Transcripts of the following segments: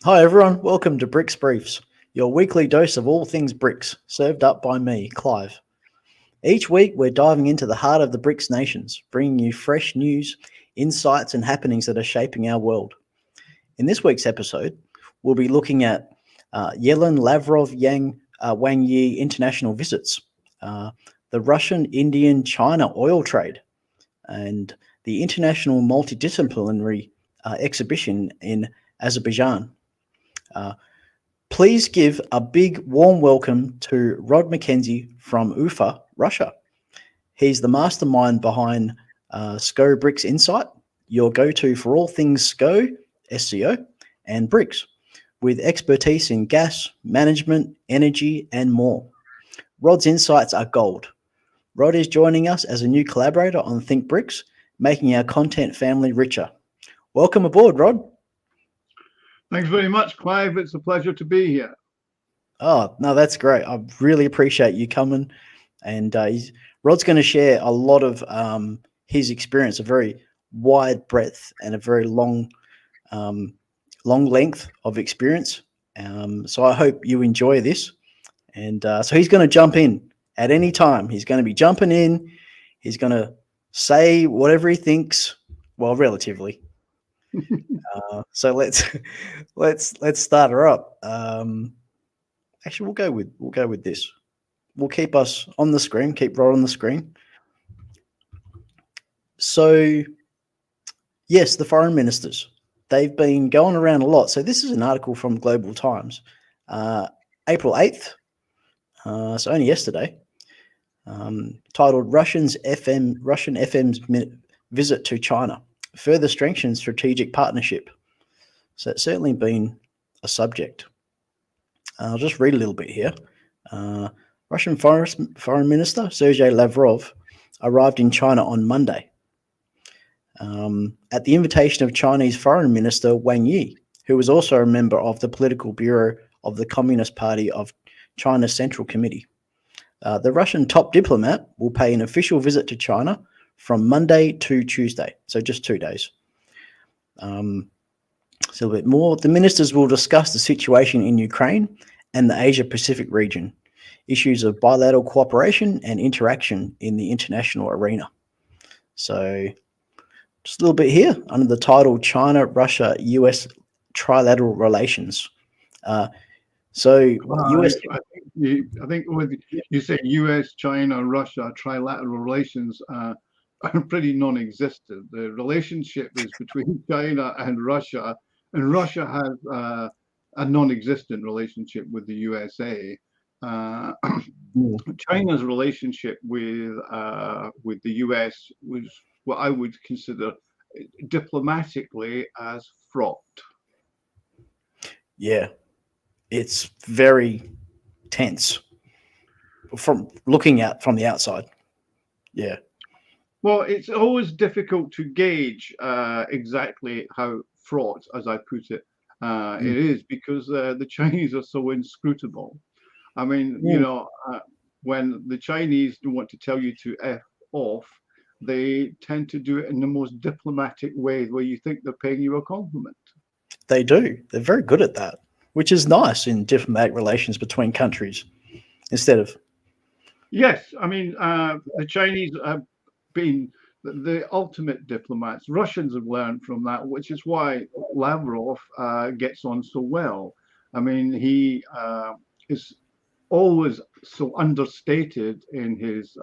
Hi everyone, welcome to BRICS Briefs, your weekly dose of all things BRICS, served up by me, Clive. Each week we're diving into the heart of the BRICS nations, bringing you fresh news, insights and happenings that are shaping our world. In this week's episode, we'll be looking at Yellen, Lavrov, Wang Yi international visits, the Russian, Indian, China oil trade, and the international multidisciplinary exhibition in Azerbaijan. Uh, Please give a big warm welcome to Rod McKenzie from Ufa, Russia. He's the mastermind behind SCO BRICS Insight, your go-to for all things SCO, and BRICS, with expertise in gas, management, energy, and more. Rod's insights are gold. Rod is joining us as a new collaborator on Think BRICS, making our content family richer. Welcome aboard, Rod. Thanks very much, Clive. It's a pleasure to be here. Oh, no, that's great. I really appreciate you coming. And Rod's going to share a lot of his experience, a very wide breadth and a very long length of experience. So I hope you enjoy this. And so he's going to jump in at any time. He's going to be jumping in. He's going to say whatever he thinks, well, relatively. So let's start her up. Actually, we'll go with this. We'll keep us on the screen. Keep Rod on the screen. So, yes, the foreign ministers. They've been going around a lot. So this is an article from Global Times, April 8th. So only yesterday. Titled Russian FM's visit to China further strengthens strategic partnership. So it's certainly been a subject. I'll just read a little bit here. Russian Foreign Minister Sergei Lavrov arrived in China on Monday at the invitation of Chinese Foreign Minister Wang Yi, who was also a member of the Political Bureau of the Communist Party of China's Central Committee. The Russian top diplomat will pay an official visit to China from Monday to Tuesday, so just 2 days. So a bit more. The ministers will discuss the situation in Ukraine and the Asia-Pacific region, issues of bilateral cooperation and interaction in the international arena. So just a little bit here under the title China, Russia, US Trilateral Relations. US... I think when you say US, China, Russia, trilateral relations are pretty non-existent. The relationship is between China and Russia has a non-existent relationship with the USA. China's relationship with the US was what I would consider diplomatically as fraught. Yeah, it's very tense from looking at from the outside. Yeah. Well, it's always difficult to gauge exactly how fraught, as I put it, it is, because the Chinese are so inscrutable. I mean, when the Chinese want to tell you to F off, they tend to do it in the most diplomatic way, where you think they're paying you a compliment. They do. They're very good at that, which is nice in diplomatic relations between countries instead of... Yes, I mean, the Chinese have been the ultimate diplomats. Russians have learned from that, which is why Lavrov gets on so well. I mean, he is always so understated in his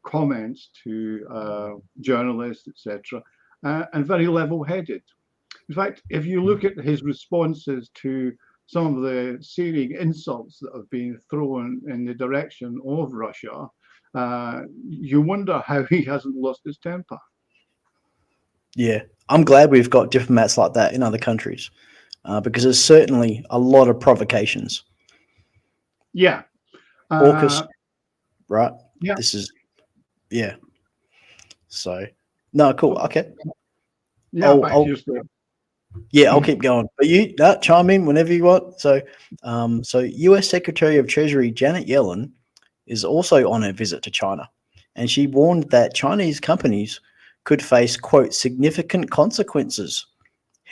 comments to journalists, etc., and very level-headed. In fact, if you look at his responses to some of the searing insults that have been thrown in the direction of Russia, you wonder how he hasn't lost his temper. Yeah, I'm glad we've got diplomats like that in other countries, because there's certainly a lot of provocations. Yeah. AUKUS, right? Yeah. This is, yeah. So, no, cool. Okay. Yeah, I'll keep going. But you chime in whenever you want. So, U.S. Secretary of Treasury Janet Yellen is also on a visit to China, and she warned that Chinese companies could face, quote, significant consequences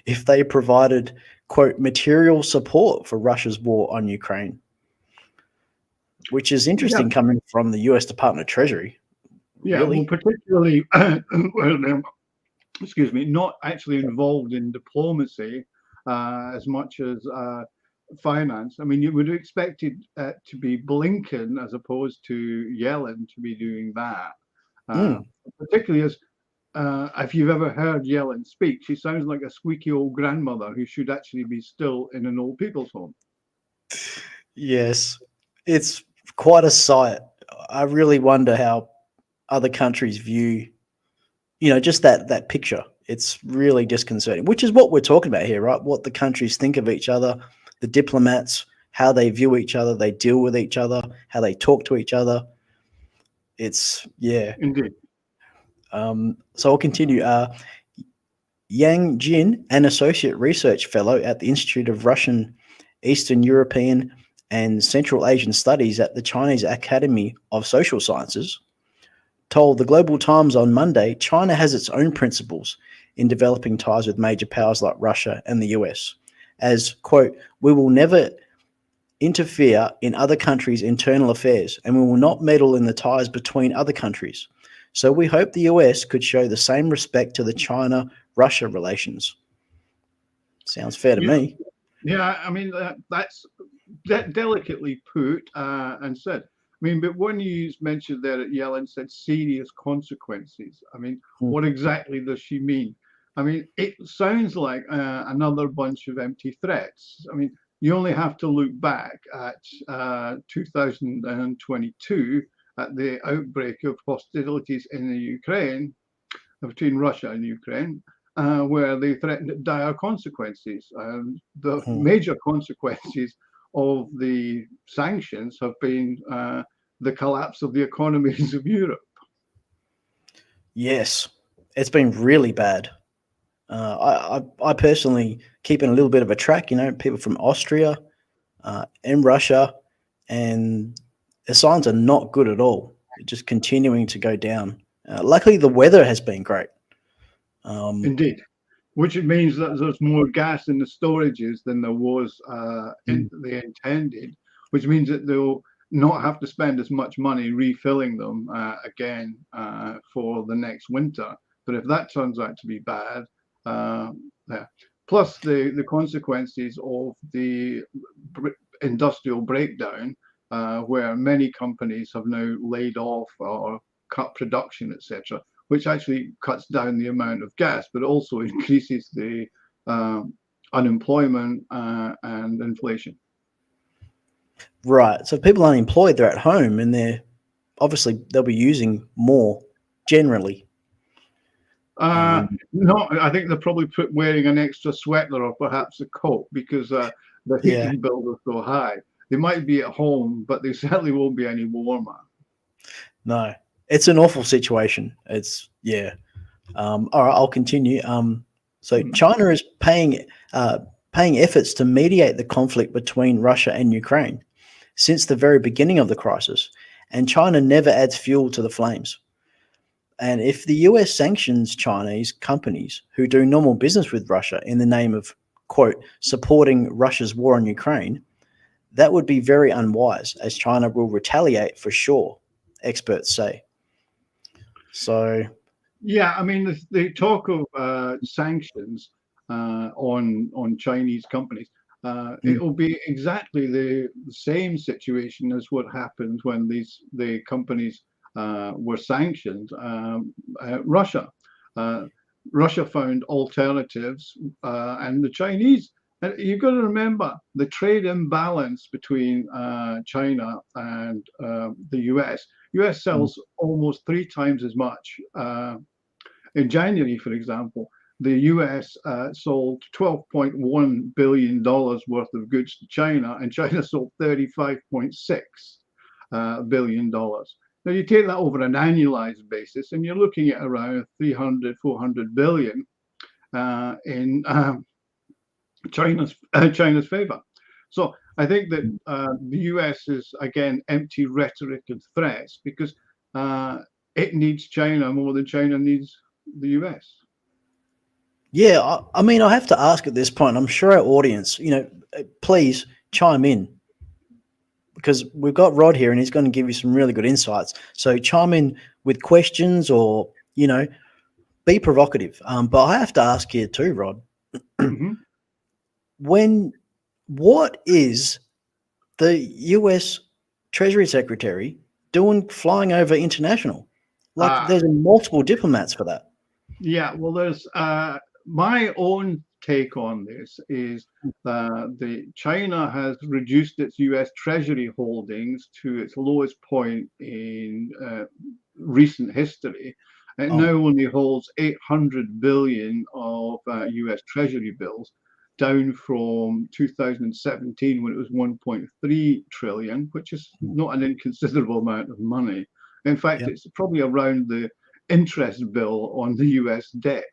if they provided, quote, material support for Russia's war on Ukraine, which is interesting coming from the US Department of Treasury. Yeah, well, Really? particularly, excuse me, not actually involved in diplomacy as much as finance. I mean, you would have expected to be Blinken as opposed to Yellen to be doing that. Particularly as if you've ever heard Yellen speak, she sounds like a squeaky old grandmother who should actually be still in an old people's home. Yes, it's quite a sight. I really wonder how other countries view, just that picture. It's really disconcerting, which is what we're talking about here, right? What the countries think of each other, the diplomats, how they view each other, they deal with each other, how they talk to each other. It's, yeah. Indeed. So I'll continue. Yang Jin, an associate research fellow at the Institute of Russian, Eastern European, and Central Asian Studies at the Chinese Academy of Social Sciences, told the Global Times on Monday China has its own principles in developing ties with major powers like Russia and the US, as, quote, we will never interfere in other countries' internal affairs and we will not meddle in the ties between other countries. So we hope the US could show the same respect to the China-Russia relations. Sounds fair to me. Yeah, I mean, that's delicately put and said. I mean, but when you mentioned there that Yellen said serious consequences, I mean, what exactly does she mean? I mean, it sounds like another bunch of empty threats. I mean, you only have to look back at 2022 at the outbreak of hostilities in the Ukraine, between Russia and Ukraine, where they threatened dire consequences. The major consequences of the sanctions have been the collapse of the economies of Europe. Yes, it's been really bad. I personally keep in a little bit of a track, people from Austria and Russia, and the signs are not good at all. It's just continuing to go down. Luckily, the weather has been great. Indeed, which means that there's more gas in the storages than there was they intended, which means that they'll not have to spend as much money refilling them again for the next winter. But if that turns out to be bad, yeah. Plus the consequences of the industrial breakdown, where many companies have now laid off or cut production, etc., which actually cuts down the amount of gas, but also increases the unemployment and inflation. Right. So if people are unemployed, they're at home, and they'll be using more generally. No, I think they're probably wearing an extra sweater or perhaps a coat because the heating bill is so high. They might be at home, but they certainly won't be any warmer. No, it's an awful situation. It's all right, I'll continue. So China is paying efforts to mediate the conflict between Russia and Ukraine since the very beginning of the crisis, and China never adds fuel to the flames. And if the US sanctions Chinese companies who do normal business with Russia in the name of, quote, supporting Russia's war on Ukraine, that would be very unwise, as China will retaliate for sure, experts say. So, yeah, I mean, the talk of sanctions on Chinese companies, it will be exactly the same situation as what happened when the companies were sanctioned. Russia found alternatives, and the Chinese. You've got to remember the trade imbalance between China and the US. US sells almost 3 times as much. In January, for example, the US sold $12.1 billion worth of goods to China, and China sold $35.6 billion. Now, you take that over an annualized basis, and you're looking at around 300, 400 billion in China's favor. So I think that the US is, again, empty rhetoric and threats because it needs China more than China needs the US. Yeah, I mean, I have to ask at this point. I'm sure our audience, please chime in because we've got Rod here and he's going to give you some really good insights. So chime in with questions or be provocative. But I have to ask here too, Rod. Mhm. What is the U.S. Treasury Secretary doing flying over international? Like, Uh, there's multiple diplomats for that. yeah, well, there's my own take on this is the China has reduced its U.S. Treasury holdings to its lowest point in recent history. It now Oh, only holds 800 billion of U.S. Treasury bills, down from 2017 when it was 1.3 trillion, which is not an inconsiderable amount of money. In fact, yeah. it's probably around the interest bill on the US debt.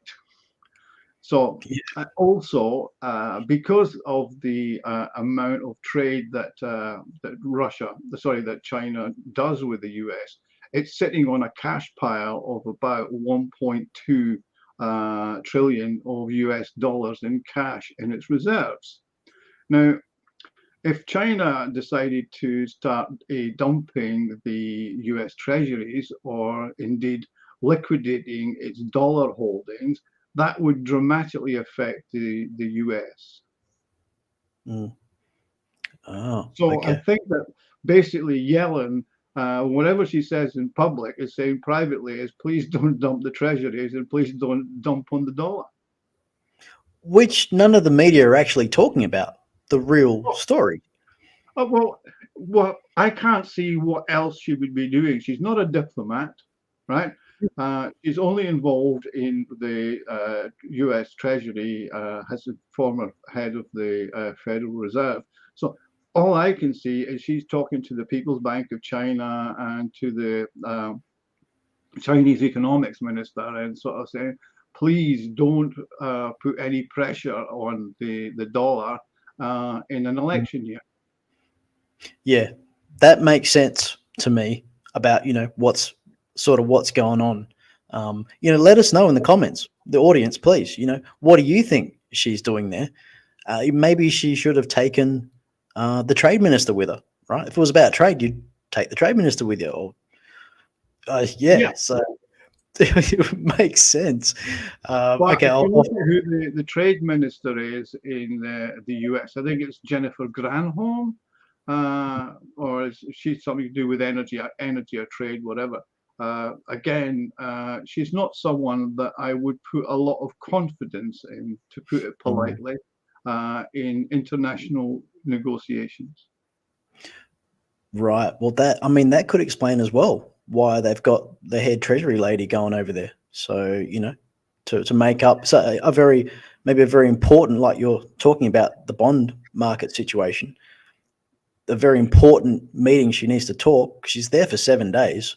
So Yeah. also because of the amount of trade that that China does with the US, it's sitting on a cash pile of about 1.2 trillion of US dollars in cash in its reserves. Now, if China decided to start dumping the US treasuries or indeed liquidating its dollar holdings, that would dramatically affect the US. Mm. Oh, So I okay. think that basically Yellen, whatever she says in public, is saying privately is please don't dump the treasuries and please don't dump on the dollar. Which none of the media are actually talking about the real story. Well, I can't see what else she would be doing. She's not a diplomat, right? She's only involved in the U.S. Treasury as a former head of the Federal Reserve. So all I can see is she's talking to the People's Bank of China and to the Chinese economics minister and sort of saying, please don't put any pressure on the dollar in an Mm. election year. Yeah, that makes sense to me about what's going on. Let us know in the comments, the audience, please. What do you think she's doing there? Maybe she should have taken the trade minister with her, right? If it was about trade, you'd take the trade minister with you. Or Yeah. yeah, so it makes sense. But Okay, if you look at who the trade minister is in the US, I think it's Jennifer Granholm, or she's something to do with energy or trade, whatever. Again, she's not someone that I would put a lot of confidence in, to put it Mm. politely, in international negotiations. Right. Well, that could explain as well why they've got the head treasury lady going over there. So, to make up so maybe a very important, like you're talking about the bond market situation, a very important meeting she needs to talk. She's there for 7 days.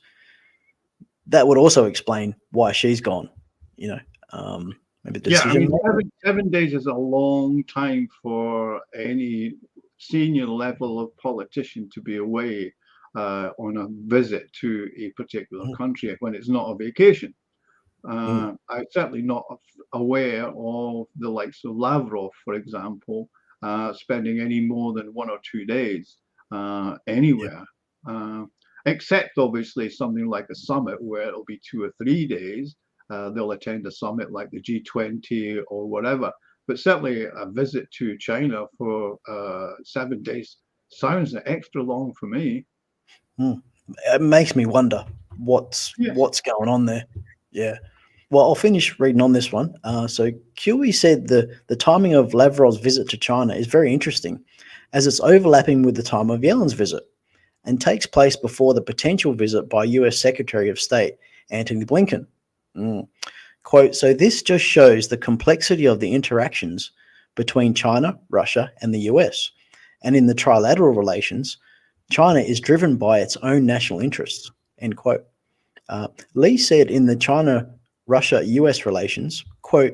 That would also explain why she's gone. You know, maybe the Yeah, I decision mean, maker. seven days is a long time for any senior level of politician to be away on a visit to a particular Mm, country when it's not a vacation. mm, I'm certainly not aware of the likes of Lavrov, for example, spending any more than 1 or 2 days yeah. anywhere, uh, except obviously something like a summit where it'll be 2 or 3 days. They'll attend a summit like the G20 or whatever. But certainly a visit to China for 7 days sounds extra long for me. Mm. It makes me wonder Yes. what's going on there. Yeah. Well, I'll finish reading on this one. So QE said the timing of Lavrov's visit to China is very interesting, as it's overlapping with the time of Yellen's visit and takes place before the potential visit by U.S. Secretary of State Antony Blinken. Mm. Quote, so this just shows the complexity of the interactions between China, Russia, and the US. And in the trilateral relations, China is driven by its own national interests, end quote. Lee said in the China Russia US relations, quote,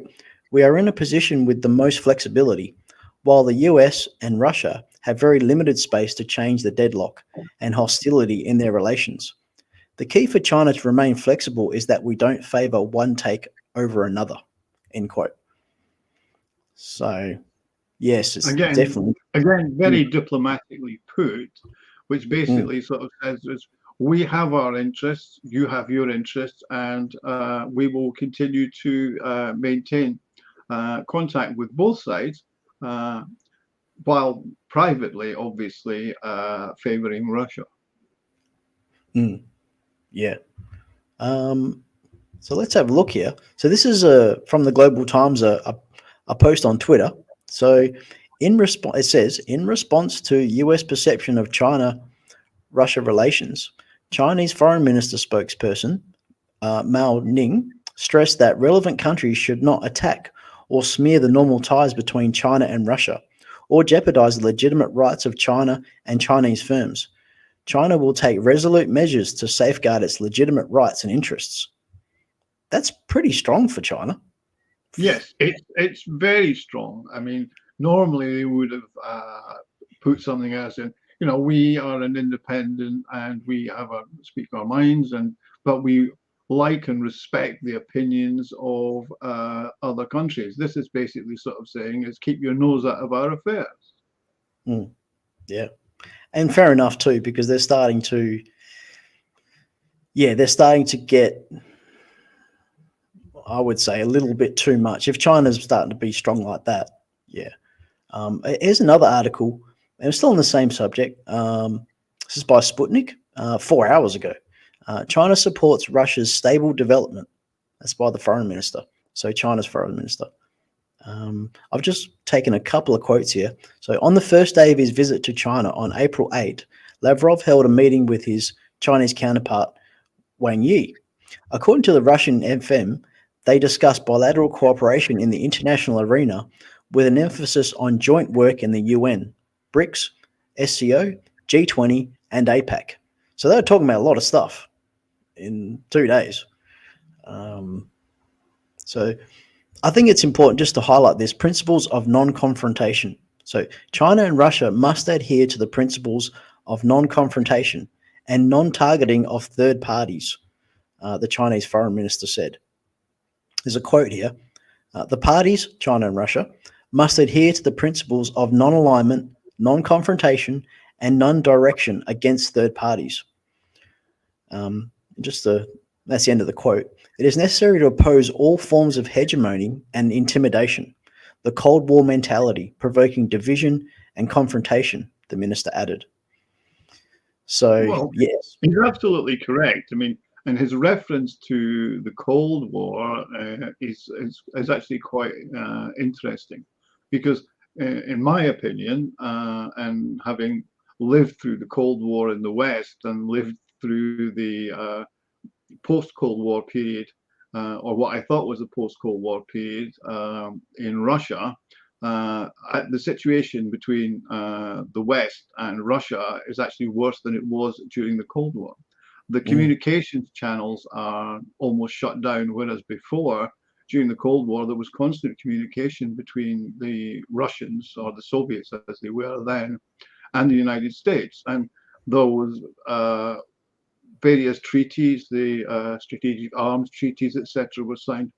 we are in a position with the most flexibility, while the US and Russia have very limited space to change the deadlock and hostility in their relations. The key for China to remain flexible is that we don't favor one take over another, end quote. So yes, it's Again, definitely. very diplomatically put, which Mm, basically sort of says is we have our interests, you have your interests, and we will continue to maintain contact with both sides, uh, while privately, obviously, favoring Russia. mm, yeah. Um, so let's have a look here. So this is from the Global Times, a post on Twitter. So in response, it says, in response to U.S. perception of China-Russia relations, Chinese Foreign Minister spokesperson Mao Ning stressed that relevant countries should not attack or smear the normal ties between China and Russia, or jeopardize the legitimate rights of China and Chinese firms. China will take resolute measures to safeguard its legitimate rights and interests. That's pretty strong for China. Yes, it's very strong. I mean, normally they would have put something else in. You know, we are an independent and we have a speak our minds, and but we like and respect the opinions of other countries. This is basically sort of saying is keep your nose out of our affairs. Mm, yeah, and fair enough too, because they're starting to get, I would say, a little bit too much. If China's starting to be strong like that, yeah. Here's another article, and it's still on the same subject. This is by Sputnik, 4 hours ago. China supports Russia's stable development. That's by the foreign minister. So China's foreign minister. I've just taken a couple of quotes here. So on the first day of his visit to China on April 8, Lavrov held a meeting with his Chinese counterpart Wang Yi. According to the Russian FM, they discussed bilateral cooperation in the international arena with an emphasis on joint work in the UN, BRICS, SCO, G20, and APAC. So they were talking about a lot of stuff in 2 days. Um, so I think it's important just to highlight this principles of non confrontation. So China and Russia must adhere to the principles of non confrontation and non targeting of third parties, the Chinese foreign minister said. There's a quote here. The parties, China and Russia, must adhere to the principles of non alignment, non confrontation, and non direction against third parties. Um, just the That's the end of the quote. It is necessary to oppose all forms of hegemony and intimidation, the Cold War mentality, provoking division and confrontation, the minister added. So, Well, yes. he's absolutely correct. I mean, and his reference to the Cold War is actually quite interesting, because in my opinion, and having lived through the Cold War in the West and lived through the post-Cold War period, or what I thought was the post-Cold War period in Russia, the situation between the West and Russia is actually worse than it was during the Cold War. The Mm, communications channels are almost shut down, whereas before, during the Cold War, there was constant communication between the Russians, or the Soviets as they were then, and the United States. And those various treaties, the strategic arms treaties, etc., were signed.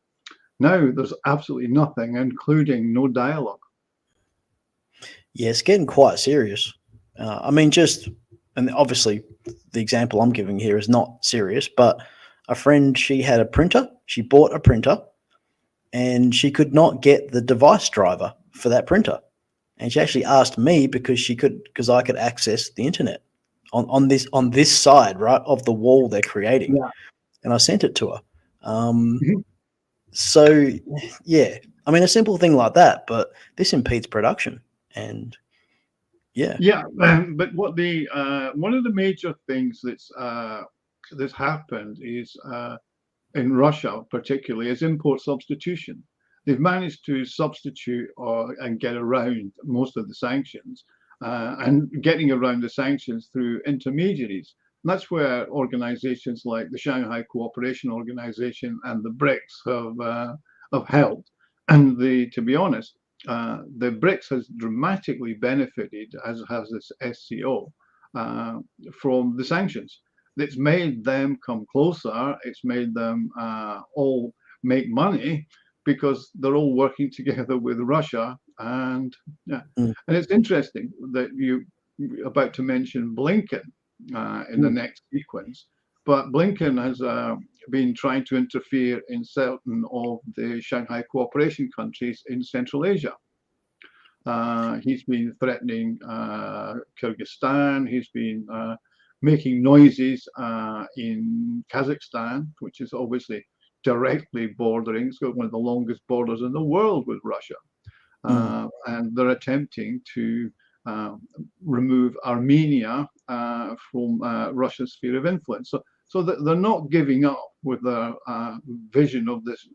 Now there's absolutely nothing, including no dialogue. yeah, it's getting quite serious. I mean, and obviously the example I'm giving here is not serious, but a friend, she had a printer, she bought a printer, and she could not get the device driver for that printer. And she actually asked me because I could access the internet on this side, right, of the wall they're creating, Yeah. and I sent it to her. Um, Mhm. so yeah, I mean a simple thing like that, but this impedes production, and yeah. Yeah, but what the one of the major things that's happened is in Russia, particularly, is import substitution. They've managed to substitute and get around most of the sanctions, and getting around the sanctions through intermediaries. And that's where organizations like the Shanghai Cooperation Organization and the BRICS have helped. And to be honest, the BRICS has dramatically benefited, as has this SCO, from the sanctions. It's made them come closer. It's made them all make money, because they're all working together with Russia. And yeah, Mm. and it's interesting that you're about to mention Blinken in the next sequence. But Blinken has been trying to interfere in certain of the Shanghai cooperation countries in Central Asia. He's been threatening Kyrgyzstan. He's been making noises in Kazakhstan, which is obviously directly bordering. It's got one of the longest borders in the world with Russia. And they're attempting to remove Armenia from Russia's sphere of influence. So that they're not giving up with their vision of this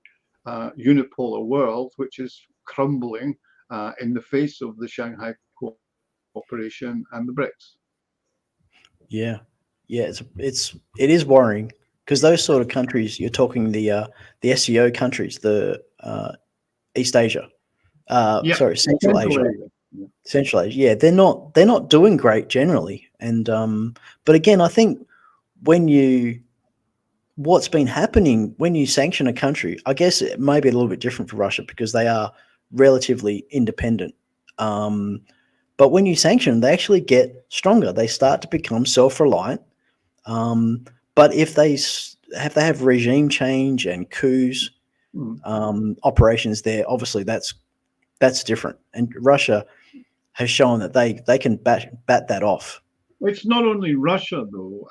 unipolar world, which is crumbling in the face of the Shanghai cooperation and the BRICS. Yeah, it is worrying because those sort of countries you're talking the SEO countries, the East Asia, sorry, Central Asia. Yeah. Central Asia, yeah, they're not doing great generally, and but again, I think what's been happening when you sanction a country, I guess it may be a little bit different for Russia because they are relatively independent. But when you sanction, they actually get stronger. They start to become self-reliant. But if they have regime change and coups, operations there, obviously that's different. And Russia has shown that they can bat that off. It's not only Russia, though,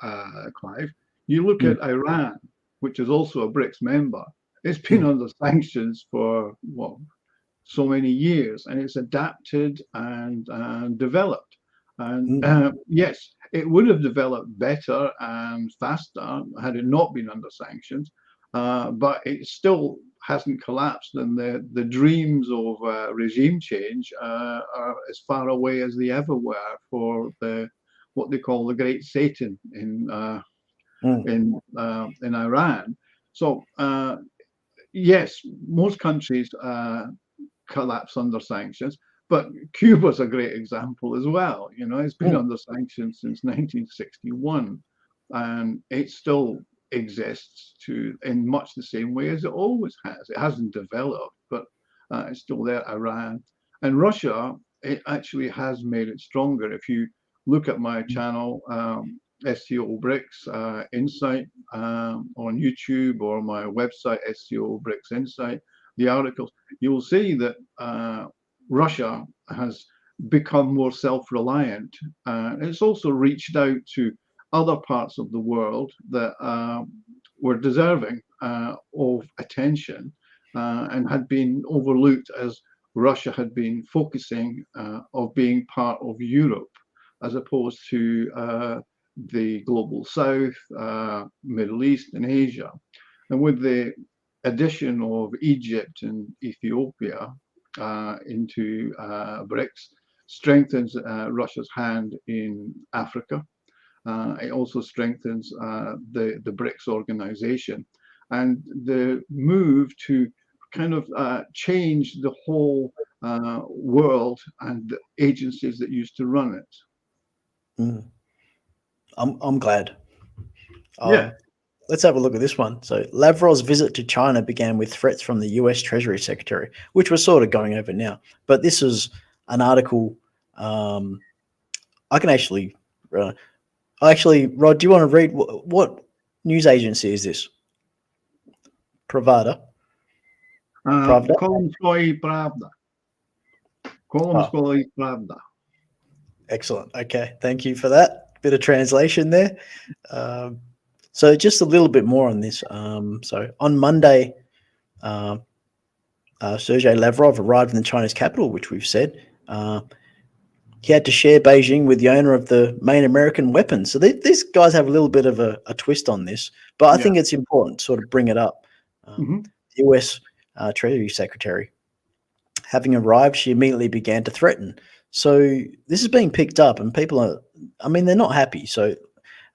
Clive. You look at Iran, which is also a BRICS member. It's been under sanctions for so many years, and it's adapted and developed. And yes, it would have developed better and faster had it not been under sanctions, but it still hasn't collapsed, and the dreams of regime change are as far away as they ever were for what they call the Great Satan in Iran. So yes, most countries collapse under sanctions, but Cuba's a great example as well. You know, it's been under sanctions since 1961, and it still exists in much the same way as it always has. It hasn't developed, but it's still there. Iran and Russia, it actually has made it stronger. If you look at my channel, SCO BRICS Insight on YouTube, or my website, SCO BRICS Insight, the articles, you'll see that Russia has become more self-reliant. It's also reached out to other parts of the world that were deserving of attention and had been overlooked, as Russia had been focusing of being part of Europe as opposed to the global South, Middle East, and Asia. And with the addition of Egypt and Ethiopia into BRICS, strengthens Russia's hand in Africa. It also strengthens the BRICS organization, and the move to kind of change the whole world and the agencies that used to run it. I'm glad. Yeah. Let's have a look at this one. So Lavrov's visit to China began with threats from the US Treasury Secretary, which we're sort of going over now. But this is an article. I can actually, Rod, do you want to read what news agency is this? Pravda. Kolomskoye Pravda. Kolomskoye Pravda. Excellent. Okay, thank you for that. Bit of translation there. So just a little bit more on this. So on Monday, Sergei Lavrov arrived in the Chinese capital, which we've said. He had to share Beijing with the owner of the main American weapons. So these guys have a little bit of a twist on this, but I think it's important to sort of bring it up. The US Treasury Secretary, having arrived, she immediately began to threaten. So this is being picked up, and people they're not happy. So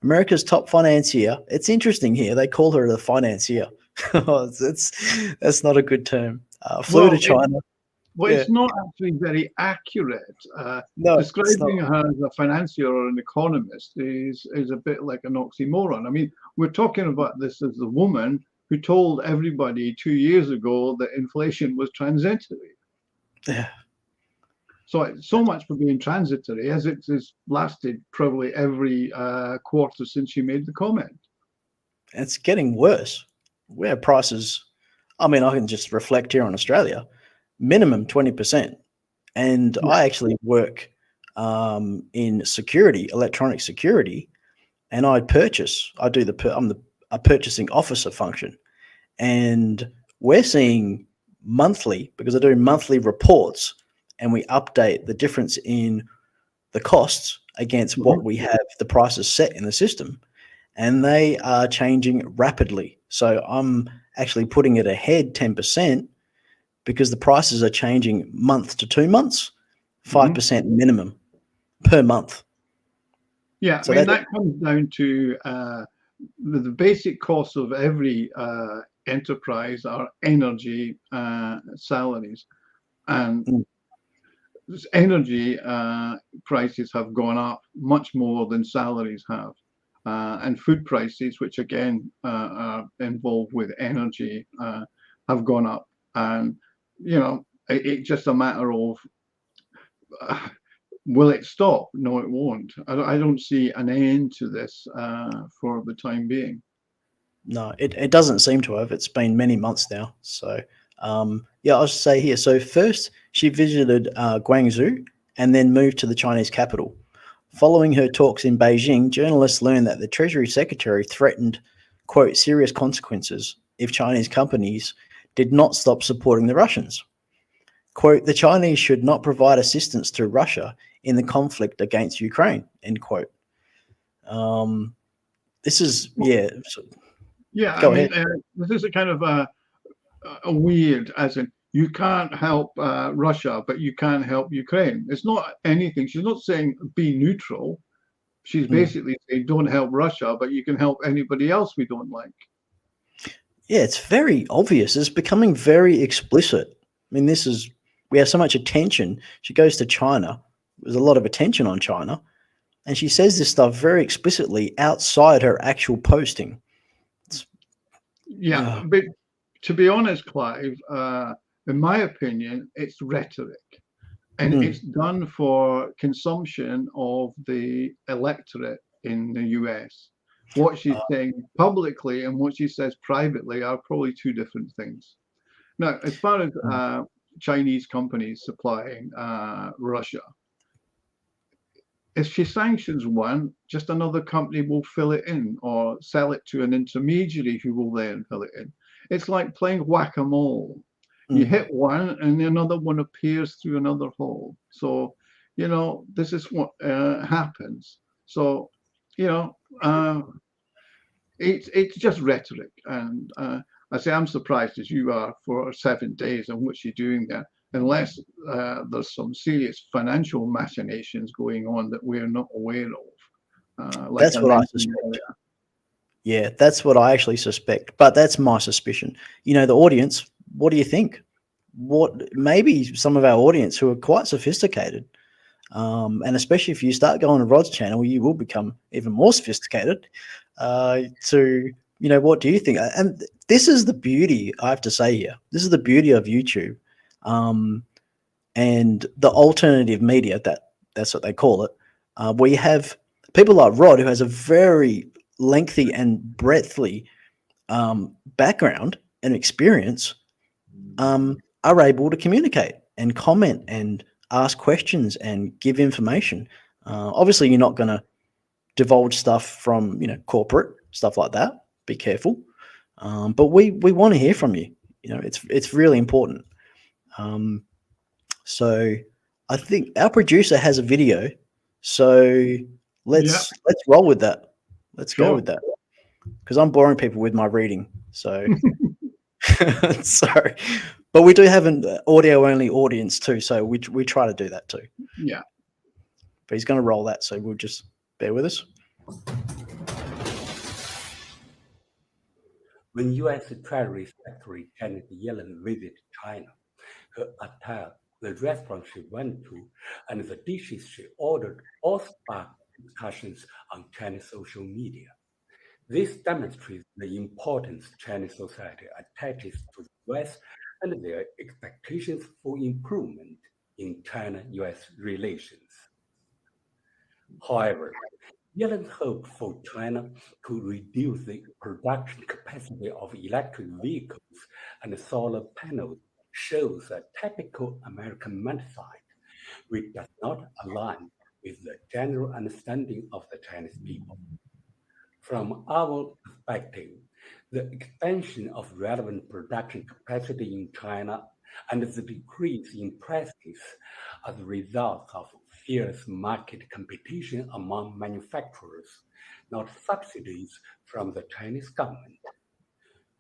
America's top financier. It's interesting here. They call her the financier. That's not a good term. Flew to China. It's not actually very accurate. No, describing her as a financier or an economist is a bit like an oxymoron. I mean, we're talking about this as a woman who told everybody 2 years ago that inflation was transitory. Yeah. So much for being transitory, as it has lasted probably every quarter since you made the comment. It's getting worse. Where prices, I mean, I can just reflect here on Australia, minimum 20%. And Yeah. I actually work in security, electronic security, and I'm a purchasing officer function. And we're seeing monthly, because I do monthly reports and we update the difference in the costs against what we have the prices set in the system, and they are changing rapidly. So I'm actually putting it ahead 10% because the prices are changing month to 2 months, 5% minimum per month. Yeah, So I mean, that comes down to the basic costs of every enterprise are energy salaries. And energy prices have gone up much more than salaries have. And food prices, which again are involved with energy, have gone up. And, it's just a matter of will it stop? No, it won't. I don't see an end to this for the time being. No, it doesn't seem to have. It's been many months now. So, I'll say here. So first, she visited Guangzhou and then moved to the Chinese capital. Following her talks in Beijing, journalists learned that the Treasury Secretary threatened, quote, serious consequences if Chinese companies did not stop supporting the Russians. Quote, the Chinese should not provide assistance to Russia in the conflict against Ukraine, end quote. This is, Yeah, I go mean, ahead. this is a kind of a weird, as in, you can't help Russia, but you can help Ukraine. It's not anything. She's not saying be neutral. She's basically saying don't help Russia, but you can help anybody else we don't like. Yeah, it's very obvious. It's becoming very explicit. I mean, we have so much attention. She goes to China. There's a lot of attention on China. And she says this stuff very explicitly outside her actual posting. Yeah, but to be honest, Clive, in my opinion, it's rhetoric. And it's done for consumption of the electorate in the US. What she's saying publicly and what she says privately are probably two different things. Now, as far as Chinese companies supplying Russia, if she sanctions one, just another company will fill it in or sell it to an intermediary who will then fill it in. It's like playing whack-a-mole. You hit one and another one appears through another hole. So, this is what happens. So, it's just rhetoric. And I say I'm surprised as you are for 7 days and what she's doing there, unless there's some serious financial machinations going on that we're not aware of. That's what I suspect. Yeah, that's what I actually suspect. But that's my suspicion. The audience, what do you think? Maybe some of our audience who are quite sophisticated, and especially if you start going to Rod's channel, you will become even more sophisticated. What do you think? And this is the beauty, I have to say here. This is the beauty of YouTube, and the alternative media. That's what they call it. Where you have people like Rod, who has a very lengthy and breadthly background and experience, are able to communicate and comment and ask questions and give information. Obviously, you're not going to divulge stuff from corporate stuff like that. Be careful, but we want to hear from you. It's really important. So I think our producer has a video, so let's roll with that. Let's go with that, because I'm boring people with my reading. So sorry, but we do have an audio only audience too, so we try to do that too. Yeah. But he's going to roll that, so we'll just bear with us. When U.S. Treasury Secretary Janet Yellen visited China, her attire, the restaurant she went to, and the dishes she ordered all sparked discussions on Chinese social media. This demonstrates the importance Chinese society attaches to the US and their expectations for improvement in China-US relations. However, Yellen's hope for China to reduce the production capacity of electric vehicles and solar panels shows a typical American mindset, which does not align with the general understanding of the Chinese people. From our perspective, the expansion of relevant production capacity in China and the decrease in prices are the result of fierce market competition among manufacturers, not subsidies from the Chinese government.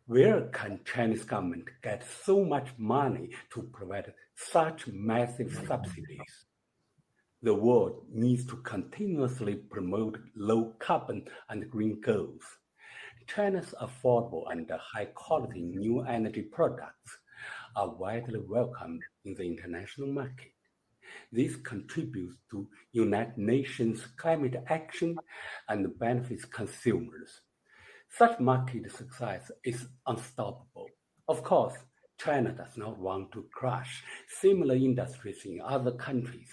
Where can Chinese government get so much money to provide such massive subsidies? The world needs to continuously promote low carbon and green goals. China's affordable and high-quality new energy products are widely welcomed in the international market. This contributes to United Nations climate action and benefits consumers. Such market success is unstoppable. Of course, China does not want to crush similar industries in other countries,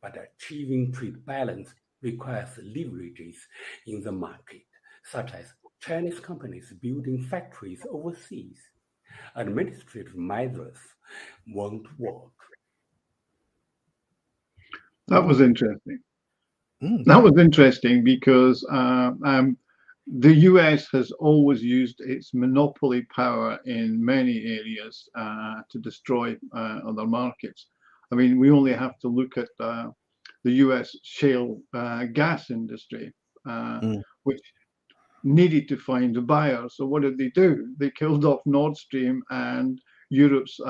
but achieving trade balance requires leverages in the market, such as Chinese companies building factories overseas. Administrative measures won't work. That was interesting. Mm. That was interesting because the US has always used its monopoly power in many areas to destroy other markets. I mean, we only have to look at the US shale gas industry, which needed to find a buyer. So what did they do? They killed off Nord Stream and Europe's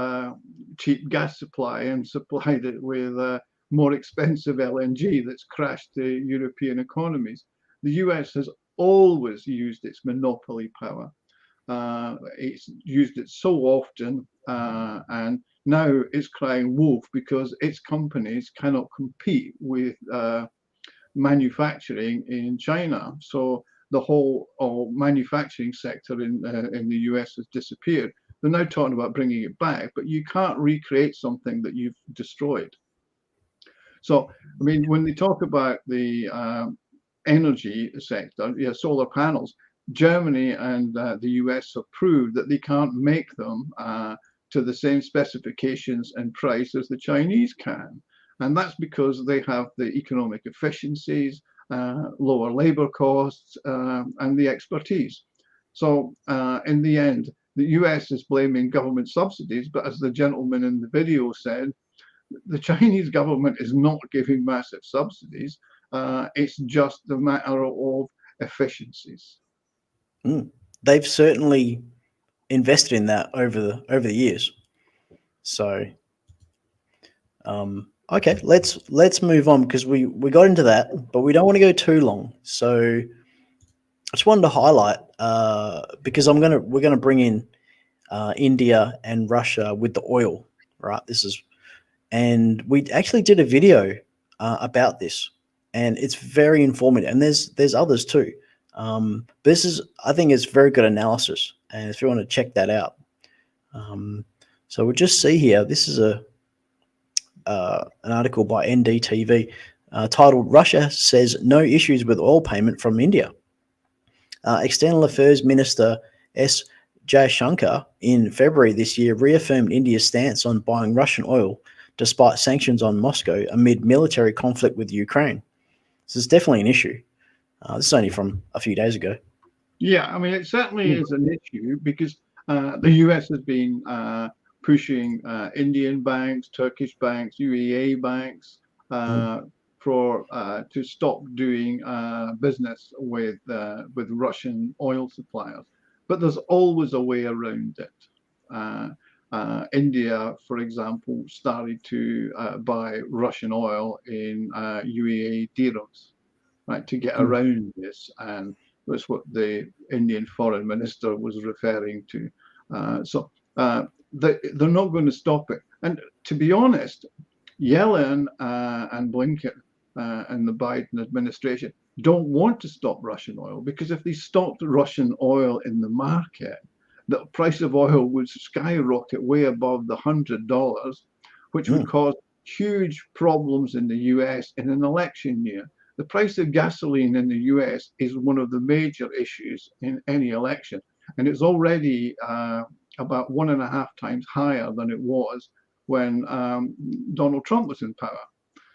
cheap gas supply and supplied it with more expensive LNG that's crashed the European economies. The US has always used its monopoly power. It's used it so often, and now it's crying wolf because its companies cannot compete with manufacturing in China. So the whole manufacturing sector in the US has disappeared. They're now talking about bringing it back, but you can't recreate something that you've destroyed. So, I mean, when they talk about the energy sector, yeah, solar panels, Germany and the US have proved that they can't make them to the same specifications and price as the Chinese can. And that's because they have the economic efficiencies, lower labor costs, and the expertise. So in the end, the US is blaming government subsidies, but as the gentleman in the video said, the Chinese government is not giving massive subsidies. It's just a matter of efficiencies. They've certainly invested in that over the years. So, okay, let's move on because we got into that, but we don't want to go too long. So, I just wanted to highlight because we're gonna bring in India and Russia with the oil, right? And we actually did a video about this, and it's very informative. And there's others too. This is, I think, it's very good analysis, and if you want to check that out, so we'll just see here. This is an article by NDTV titled "Russia says no issues with oil payment from India." External Affairs Minister S. Jaishankar in February this year reaffirmed India's stance on buying Russian oil despite sanctions on Moscow amid military conflict with Ukraine. This is definitely an issue. This is only from a few days ago. Yeah, I mean, it certainly is an issue because the US has been pushing Indian banks, Turkish banks, UAE banks to stop doing business with Russian oil suppliers. But there's always a way around it. India, for example, started to buy Russian oil in UAE dirhams, right, to get around this, and that's what the Indian foreign minister was referring to. So they're not going to stop it. And to be honest, Yellen and Blinken and the Biden administration don't want to stop Russian oil, because if they stopped Russian oil in the market, the price of oil would skyrocket way above the $100, which would cause huge problems in the US in an election year. The price of gasoline in the US is one of the major issues in any election, and it's already about 1.5 times higher than it was when Donald Trump was in power.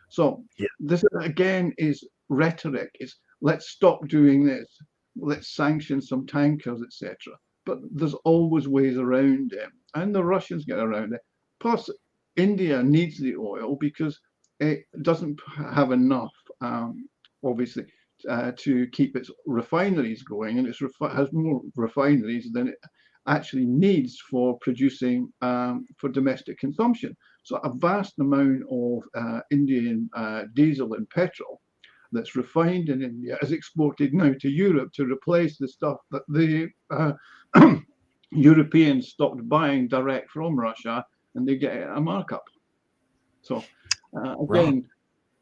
So this again is rhetoric. It's let's stop doing this, let's sanction some tankers, etc. But there's always ways around it, and the Russians get around it. Plus, India needs the oil because it doesn't have enough, obviously, to keep its refineries going, and it has more refineries than it actually needs for producing for domestic consumption. So a vast amount of Indian diesel and petrol that's refined in India is exported now to Europe to replace the stuff that the Europeans stopped buying direct from Russia, and they get a markup. So again,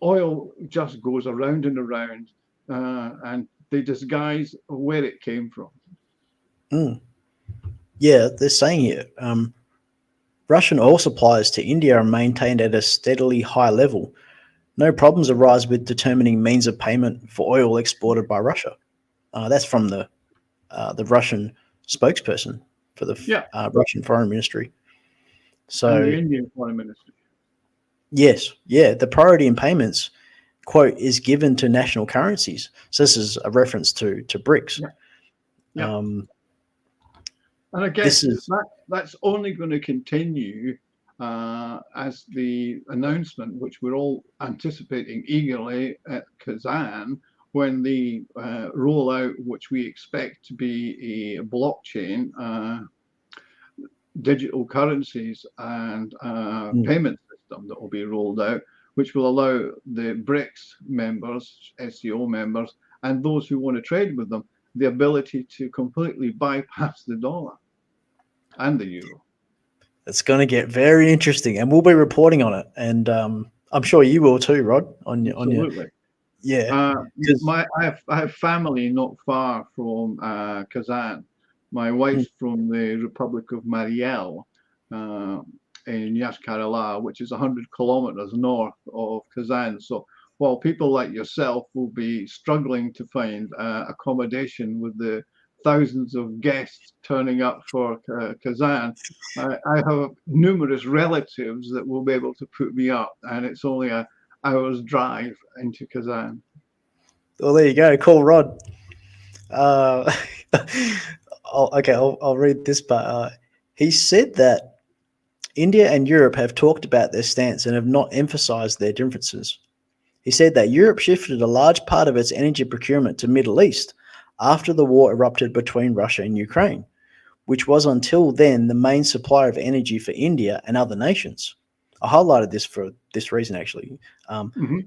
oil just goes around and around, and they disguise where it came from. Yeah, they're saying here, Russian oil supplies to India are maintained at a steadily high level. No problems arise with determining means of payment for oil exported by Russia. That's from the Russian spokesperson for the Russian Foreign Ministry. So, and the Indian Foreign Ministry. Yes, the priority in payments, quote, is given to national currencies. So this is a reference to BRICS. And I guess that's only going to continue as the announcement, which we're all anticipating eagerly at Kazan, when they roll out, which we expect to be a blockchain, digital currencies and payment system that will be rolled out, which will allow the BRICS members, SCO members, and those who want to trade with them, the ability to completely bypass the dollar and the euro. It's going to get very interesting, and we'll be reporting on it. And I'm sure you will too, Rod. Absolutely. I have family not far from Kazan. My wife's from the Republic of Mariel in Yashkarala, which is 100 kilometers north of Kazan. So while people like yourself will be struggling to find accommodation with the thousands of guests turning up for Kazan, I have numerous relatives that will be able to put me up, and it's only an hour's drive into Kazan. Well, there you go. Call Rod. I'll read this part. He said that India and Europe have talked about their stance and have not emphasized their differences. He said that Europe shifted a large part of its energy procurement to Middle East after the war erupted between Russia and Ukraine, which was until then the main supplier of energy for India and other nations. I highlighted this for this reason, actually.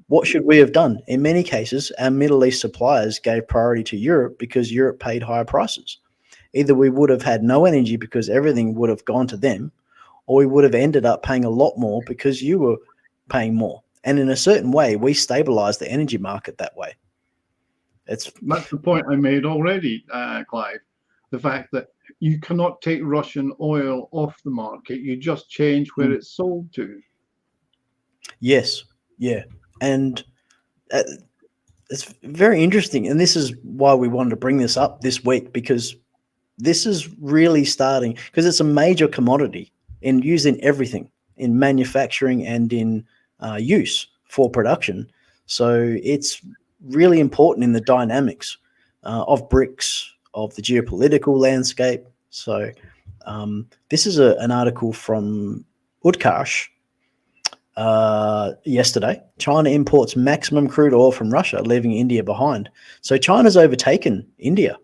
What should we have done? In many cases, our Middle East suppliers gave priority to Europe because Europe paid higher prices. Either we would have had no energy because everything would have gone to them, or we would have ended up paying a lot more because you were paying more. And in a certain way, we stabilized the energy market that way. That's the point I made already, Clive. The fact that you cannot take Russian oil off the market. You just change where it's sold to. Yes. Yeah. And it's very interesting. And this is why we wanted to bring this up this week, because this is really starting, because it's a major commodity and used in everything, in manufacturing and in use for production. So it's really important in the dynamics of BRICS, of the geopolitical landscape. So this is an article from Utkarsh yesterday. China imports maximum crude oil from Russia, leaving India behind. So China's overtaken India.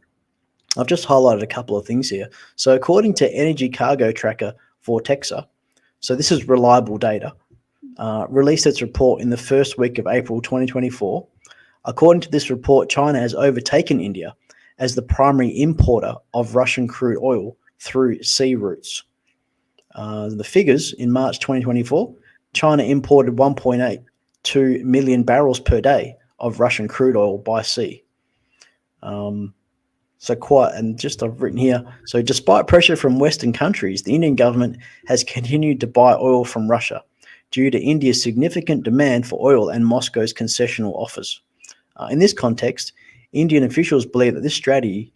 I've just highlighted a couple of things here. So according to energy cargo tracker Vortexa, so this is reliable data, released its report in the first week of April 2024. According to this report, China has overtaken India as the primary importer of Russian crude oil through sea routes. The figures in March 2024, China imported 1.8 2 million barrels per day of Russian crude oil by sea. So quite, and just I've written here, so despite pressure from Western countries, the Indian government has continued to buy oil from Russia due to India's significant demand for oil and Moscow's concessional offers. In this context, Indian officials believe that this strategy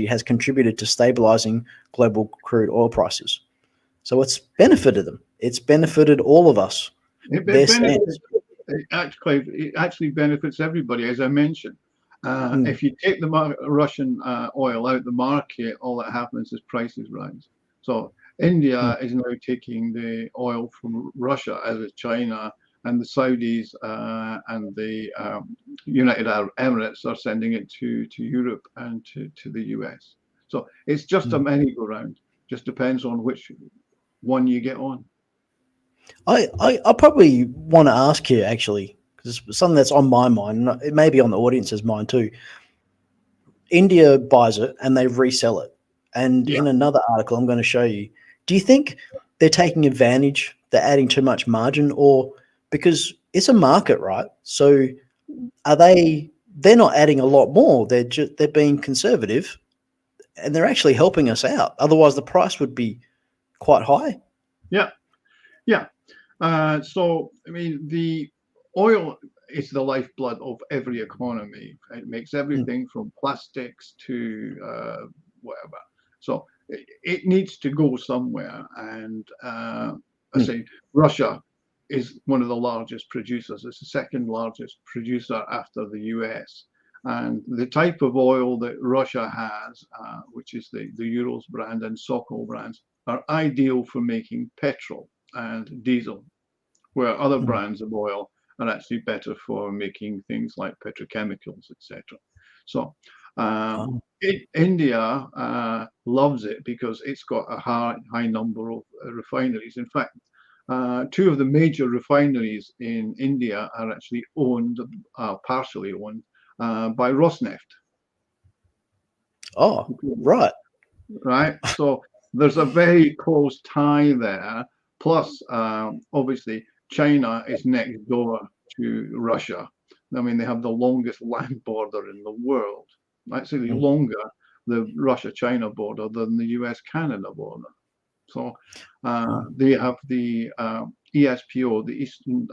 has contributed to stabilizing global crude oil prices. So it's benefited them. It's benefited all of us. It actually benefits everybody, as I mentioned. If you take the Russian oil out of the market, all that happens is prices rise. So India is now taking the oil from Russia, as is China, and the Saudis and the United Arab Emirates are sending it to Europe and to the US. So it's just a merry-go-round. Just depends on which one you get on. I probably want to ask here, actually, because it's something that's on my mind. It may be on the audience's mind too. India buys it and they resell it. And in another article I'm going to show you, do you think they're taking advantage, they're adding too much margin, or because it's a market, right? So they're not adding a lot more. They're being conservative and they're actually helping us out. Otherwise the price would be quite high. Yeah. So, I mean, the oil is the lifeblood of every economy. It makes everything from plastics to whatever. So it needs to go somewhere. And I say Russia is one of the largest producers. It's the second largest producer after the US. And the type of oil that Russia has, which is the Urals brand and Sokol brands, are ideal for making petrol and diesel, where other brands of oil are actually better for making things like petrochemicals, etc. So India loves it because it's got a high number of refineries. In fact, two of the major refineries in India are actually owned, partially owned, by Rosneft. Oh, right. Right. So there's a very close tie there. Plus, obviously, China is next door to Russia. I mean, they have the longest land border in the world. Actually, longer, the Russia-China border, than the US-Canada border. So they have the ESPO, the Eastern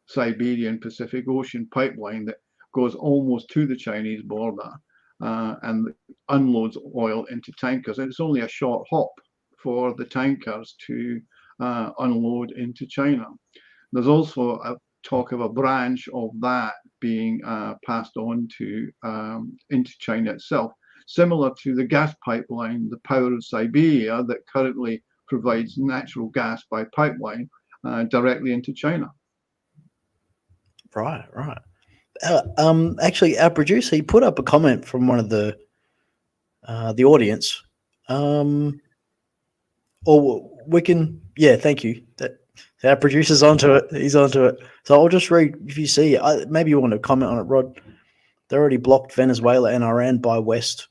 Siberian Pacific Ocean pipeline that goes almost to the Chinese border and unloads oil into tankers. And it's only a short hop for the tankers to unload into China. There's also a talk of a branch of that being passed on to into China itself, similar to the gas pipeline, the Power of Siberia, that currently provides natural gas by pipeline directly into China. Right. Actually, our producer, he put up a comment from one of the audience. Or we can, thank you. Our producer's onto it. He's onto it. So I'll just read, if you see, maybe you want to comment on it, Rod. They already blocked Venezuela and Iran by West.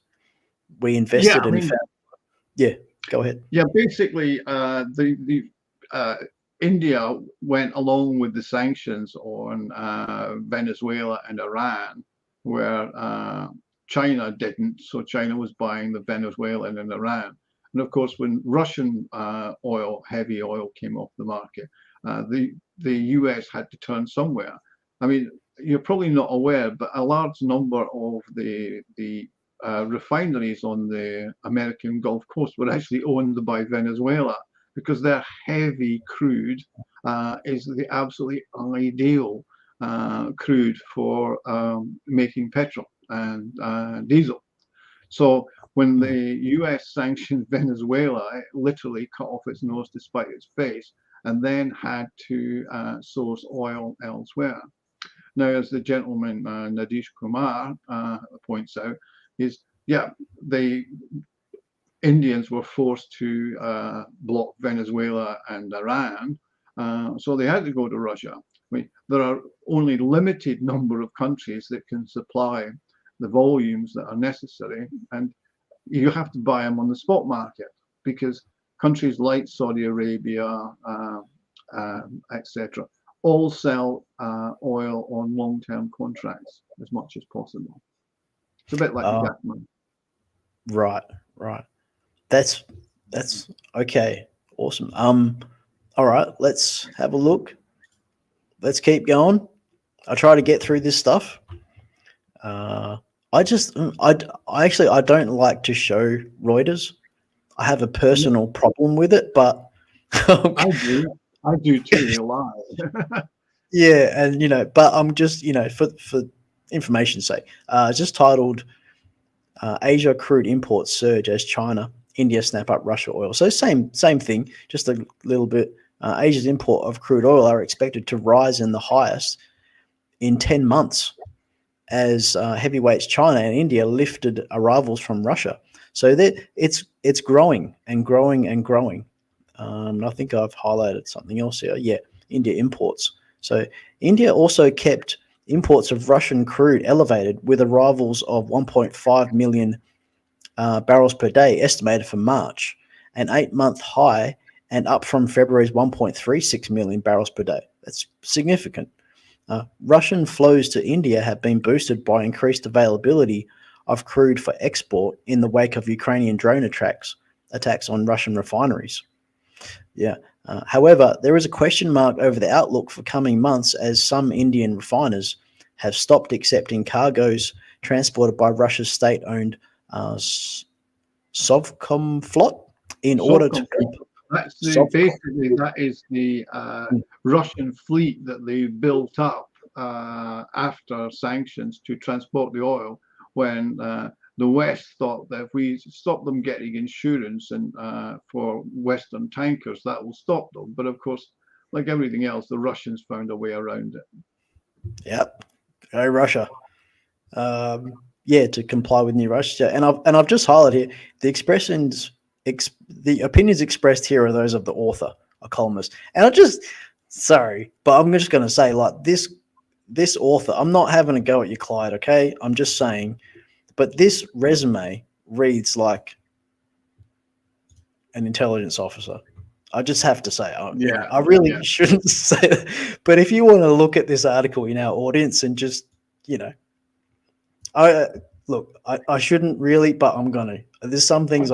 We invested in. Go ahead. Yeah, basically, India went along with the sanctions on Venezuela and Iran, where China didn't. So China was buying the Venezuelan and Iran. And of course, when Russian heavy oil came off the market, the US had to turn somewhere. I mean, you're probably not aware, but a large number of the refineries on the American Gulf Coast were actually owned by Venezuela, because their heavy crude is the absolutely ideal crude for making petrol and diesel. So when the US sanctioned Venezuela, it literally cut off its nose to spite its face, and then had to source oil elsewhere. Now, as the gentleman Nadish Kumar points out, the Indians were forced to block Venezuela and Iran, so they had to go to Russia. I mean, there are only limited number of countries that can supply the volumes that are necessary, and you have to buy them on the spot market, because countries like Saudi Arabia, etc., all sell oil on long-term contracts as much as possible. It's a bit like the gas money. Right. That's okay. Awesome. All right, let's have a look. Let's keep going. I try to get through this stuff. I don't like to show Reuters. I have a personal problem with it, but I do too. They lie. yeah, and but I'm just for information's sake, just titled Asia crude imports surge as China, India snap up Russia oil. So same thing, just a little bit. Asia's import of crude oil are expected to rise in the highest in 10 months as heavyweights China and India lifted arrivals from Russia. So that it's growing and growing and growing. I think I've highlighted something else here. Yeah, India imports. So India also kept imports of Russian crude elevated with arrivals of 1.5 million barrels per day estimated for March, an 8-month high and up from February's 1.36 million barrels per day. That's significant. Russian flows to India have been boosted by increased availability of crude for export in the wake of Ukrainian drone attacks on Russian refineries. Yeah. However, there is a question mark over the outlook for coming months as some Indian refiners have stopped accepting cargoes transported by Russia's state-owned Sovcomflot in order to... Basically, that is the Russian fleet that they built up after sanctions to transport the oil when the West thought that if we stop them getting insurance and for Western tankers, that will stop them. But of course, like everything else, the Russians found a way around it. Yep. Go Russia. To comply with new Russia. And I've just highlighted here the opinions expressed here are those of the author, a columnist. And I'm just going to say, like, this author, I'm not having a go at you, Clyde, okay? I'm just saying, but this resume reads like an intelligence officer. I just have to say, I really shouldn't say that. But if you want to look at this article in our audience and just, I shouldn't really, but I'm going to. There's some things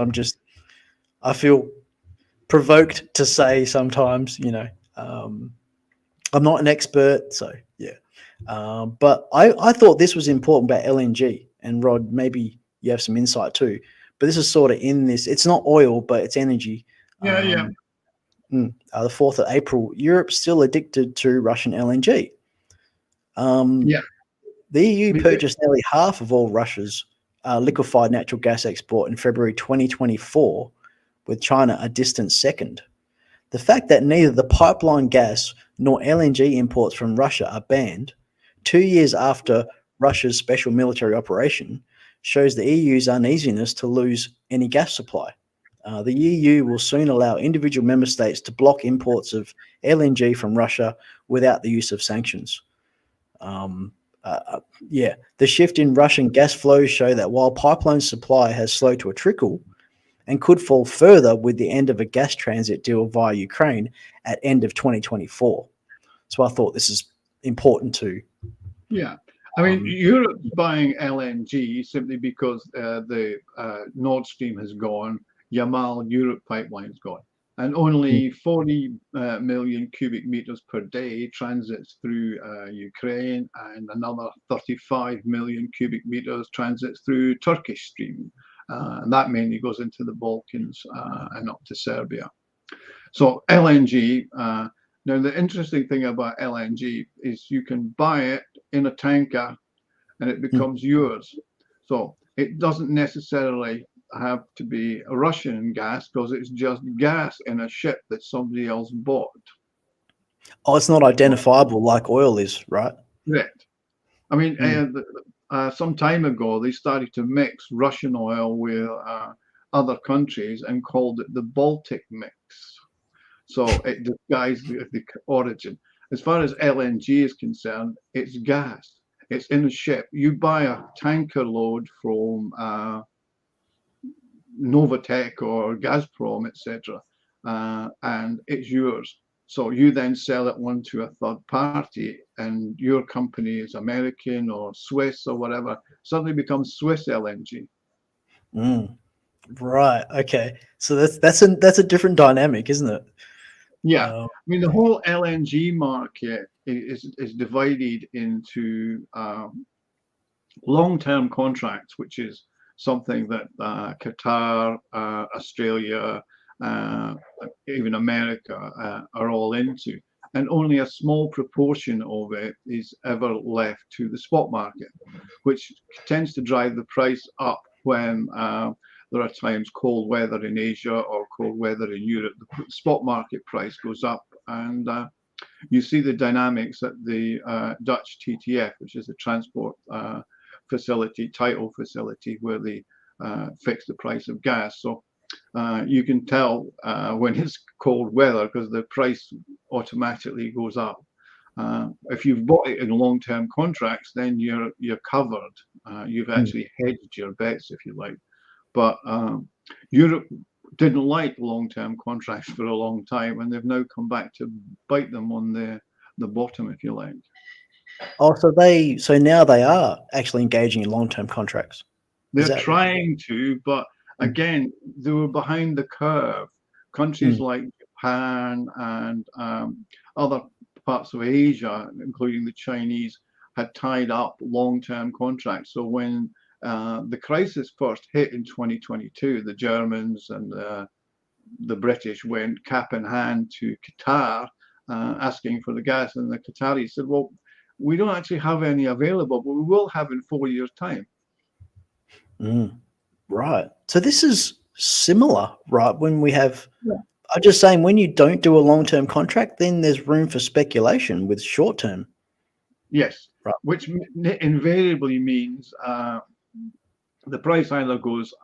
I feel provoked to say sometimes, I'm not an expert, so yeah. But I thought this was important about LNG, and Rod, maybe you have some insight too. But this is sort of in this. It's not oil, but it's energy. The 4th of April, Europe's still addicted to Russian LNG. The EU purchased nearly half of all Russia's liquefied natural gas export in February 2024, with China a distant second. The fact that neither the pipeline gas nor LNG imports from Russia are banned 2 years after Russia's special military operation shows the EU's uneasiness to lose any gas supply. The EU will soon allow individual member states to block imports of LNG from Russia without the use of sanctions. The shift in Russian gas flows show that while pipeline supply has slowed to a trickle and could fall further with the end of a gas transit deal via Ukraine at end of 2024. So I thought this is important too. Yeah. I mean, Europe's buying LNG simply because the Nord Stream has gone, Yamal Europe pipeline's gone, and only 40 million cubic meters per day transits through Ukraine, and another 35 million cubic meters transits through Turkish Stream. And that mainly goes into the Balkans and up to Serbia. So LNG, now the interesting thing about LNG is you can buy it in a tanker and it becomes yours. So it doesn't necessarily have to be a Russian gas because it's just gas in a ship that somebody else bought. Oh, it's not identifiable like oil is, right? Correct. I mean, some time ago, they started to mix Russian oil with other countries and called it the Baltic mix. So it disguised the origin. As far as LNG is concerned, it's gas. It's in a ship. You buy a tanker load from Novatek or Gazprom, etc., and it's yours. So you then sell it on to a third party, and your company is American or Swiss or whatever, suddenly becomes Swiss LNG. Right. Okay. So that's a different dynamic, isn't it? Yeah. I mean, the whole LNG market is divided into long-term contracts, which is something that Qatar, Australia, even America are all into. And only a small proportion of it is ever left to the spot market, which tends to drive the price up when there are times cold weather in Asia or cold weather in Europe. The spot market price goes up, and you see the dynamics at the Dutch TTF, which is the transport facility, title facility, where they fix the price of gas. So you can tell when it's cold weather because the price automatically goes up. If you've bought it in long-term contracts, then you're covered. You've actually hedged your bets, if you like. But Europe didn't like long-term contracts for a long time, and they've now come back to bite them on the bottom, if you like. Oh, so now they are actually engaging in long-term contracts. They're trying to, but again, they were behind the curve. Countries like Japan and other parts of Asia, including the Chinese, had tied up long-term contracts. So when the crisis first hit in 2022, the Germans and the British went cap in hand to Qatar asking for the gas, and the Qataris said, well, we don't actually have any available, but we will have in 4 years' time. Right. So this is similar, right? When we have, I'm just saying, when you don't do a long-term contract, then there's room for speculation with short-term. Yes, right. Which invariably means the price either goes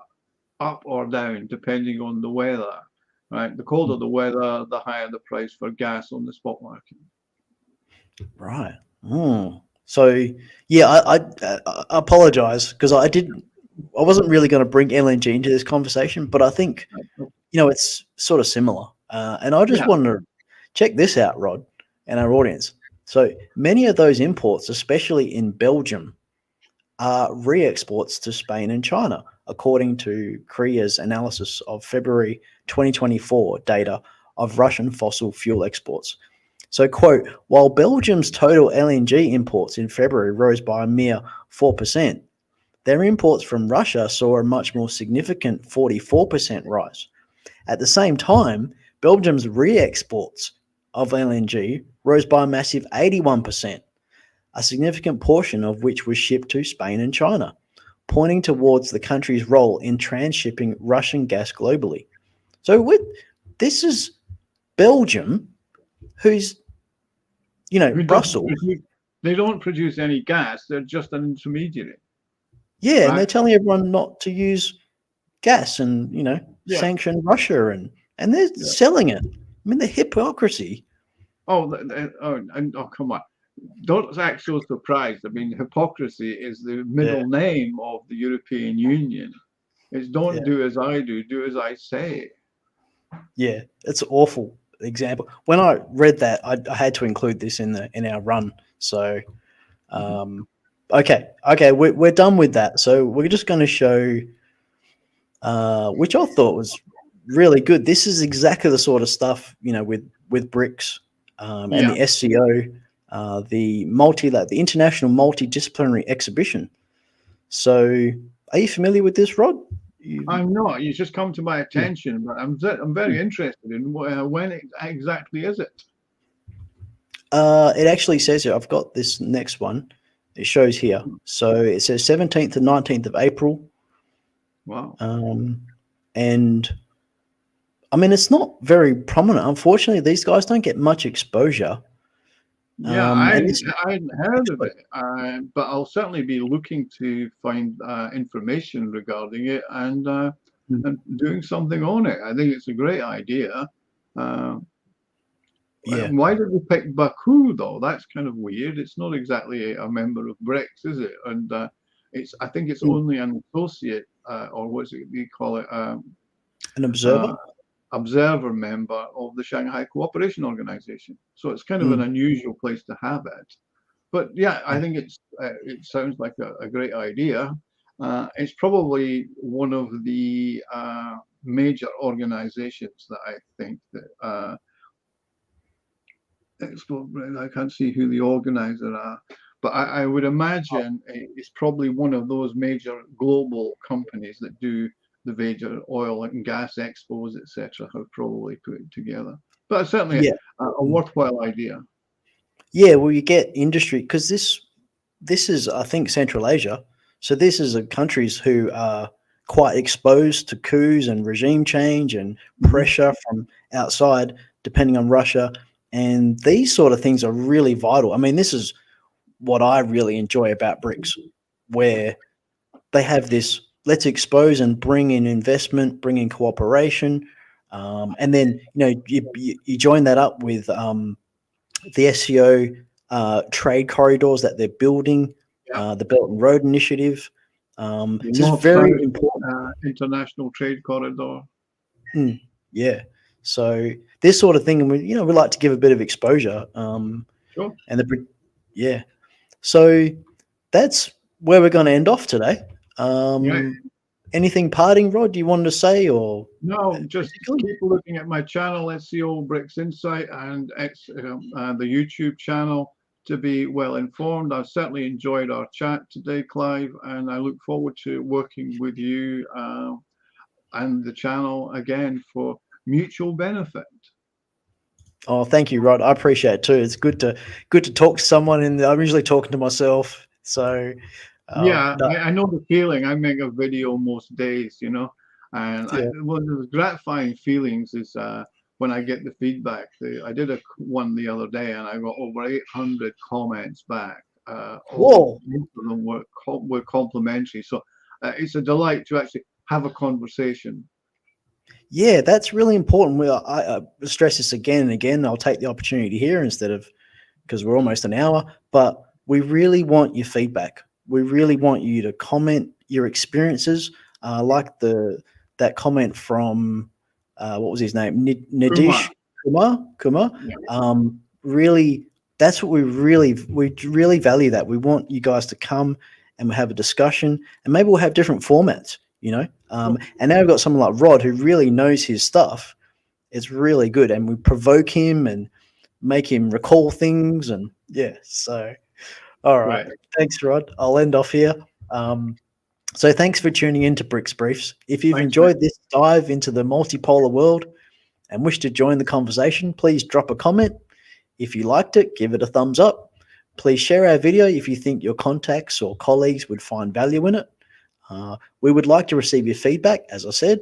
up or down depending on the weather. Right. The colder the weather, the higher the price for gas on the spot market. Right. So yeah, I apologize because I wasn't really going to bring LNG into this conversation, but I think it's sort of similar. And I just wanted to check this out, Rod, and our audience. So many of those imports, especially in Belgium, are re-exports to Spain and China, according to Korea's analysis of February 2024 data of Russian fossil fuel exports. So, quote, while Belgium's total LNG imports in February rose by a mere 4%, their imports from Russia saw a much more significant 44% rise. At the same time, Belgium's re-exports of LNG rose by a massive 81%, a significant portion of which was shipped to Spain and China, pointing towards the country's role in transshipping Russian gas globally. So this is Belgium, who's, Brussels. They don't produce any gas. They're just an intermediary. Yeah, right? And they're telling everyone not to use gas and, sanction Russia, and they're selling it. I mean, the hypocrisy. Oh, come on. Don't act so surprised. I mean, hypocrisy is the middle name of the European Union. It's don't do as I do as I say. Yeah, it's an awful example. When I read that, I had to include this in our run. So, okay, we're done with that. So we're just going to show, which I thought was really good. This is exactly the sort of stuff with BRICS and the SCO, the International Multidisciplinary Exhibition. So, are you familiar with this, Rod? I'm not. You just come to my attention, but I'm very interested in when exactly is it? It actually says here. I've got this next one. It shows here. So it says 17th to 19th of April. Wow. And I mean, it's not very prominent. Unfortunately, these guys don't get much exposure. Yeah, I hadn't heard of it, but I'll certainly be looking to find information regarding it and doing something on it. I think it's a great idea. Why did we pick Baku though? That's kind of weird. It's not exactly a member of BRICS, is it? And I think it's only an associate, or what's it they call it? An observer. observer member of the Shanghai Cooperation Organization. So it's kind of an unusual place to have it. But yeah, I think it sounds like a great idea. It's probably one of the major organizations that I think that I can't see who the organizers are, but I would imagine it's probably one of those major global companies that do the major oil and gas expos, etc. have probably put it together. But it's certainly a worthwhile idea. Yeah, well, you get industry because this is, I think, Central Asia. So this is countries who are quite exposed to coups and regime change and pressure from outside, depending on Russia. And these sort of things are really vital. I mean, this is what I really enjoy about BRICS, where they have this, let's expose and bring in investment, bring in cooperation. And then, you join that up with the SEO trade corridors that they're building, the Belt and Road Initiative. It's very important. International trade corridor. Yeah. So this sort of thing, and we like to give a bit of exposure. Sure. And so that's where we're going to end off today. Anything parting, Rod, do you want to say, or no? Just keep looking at my channel, SEO BRICS Insight, and the YouTube channel to be well informed. I've certainly enjoyed our chat today, Clive, and I look forward to working with you and the channel again for mutual benefit. Oh, thank you, Rod. I appreciate it too. It's good to talk to someone, and I'm usually talking to myself. So I know the feeling. I make a video most days, and one of the gratifying feelings is when I get the feedback. I did one the other day, and I got over 800 comments back. Whoa! Most of them were complimentary. So it's a delight to actually have a conversation. Yeah, that's really important. I stress this again and again. I'll take the opportunity here because we're almost an hour, but we really want your feedback. We really want you to comment your experiences, like that comment from what was his name, Nadish Kumar. Really, that's what we really value. That we want you guys to come and have a discussion, and maybe we'll have different formats. And now we've got someone like Rod who really knows his stuff. It's really good, and we provoke him and make him recall things, and so. All right. Thanks, Rod. I'll end off here. So thanks for tuning in to BRICS Briefs. If you've enjoyed this dive into the multipolar world and wish to join the conversation, please drop a comment. If you liked it, give it a thumbs up. Please share our video if you think your contacts or colleagues would find value in it. We would like to receive your feedback, as I said.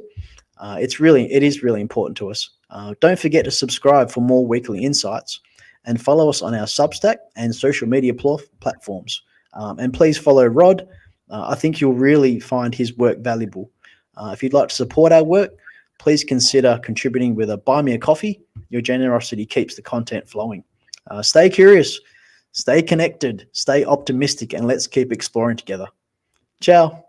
It is really important to us. Don't forget to subscribe for more weekly insights, and follow us on our Substack and social media platforms. And please follow Rod. I think you'll really find his work valuable. If you'd like to support our work, please consider contributing with a buy me a coffee. Your generosity keeps the content flowing. Stay curious, stay connected, stay optimistic, and let's keep exploring together. Ciao.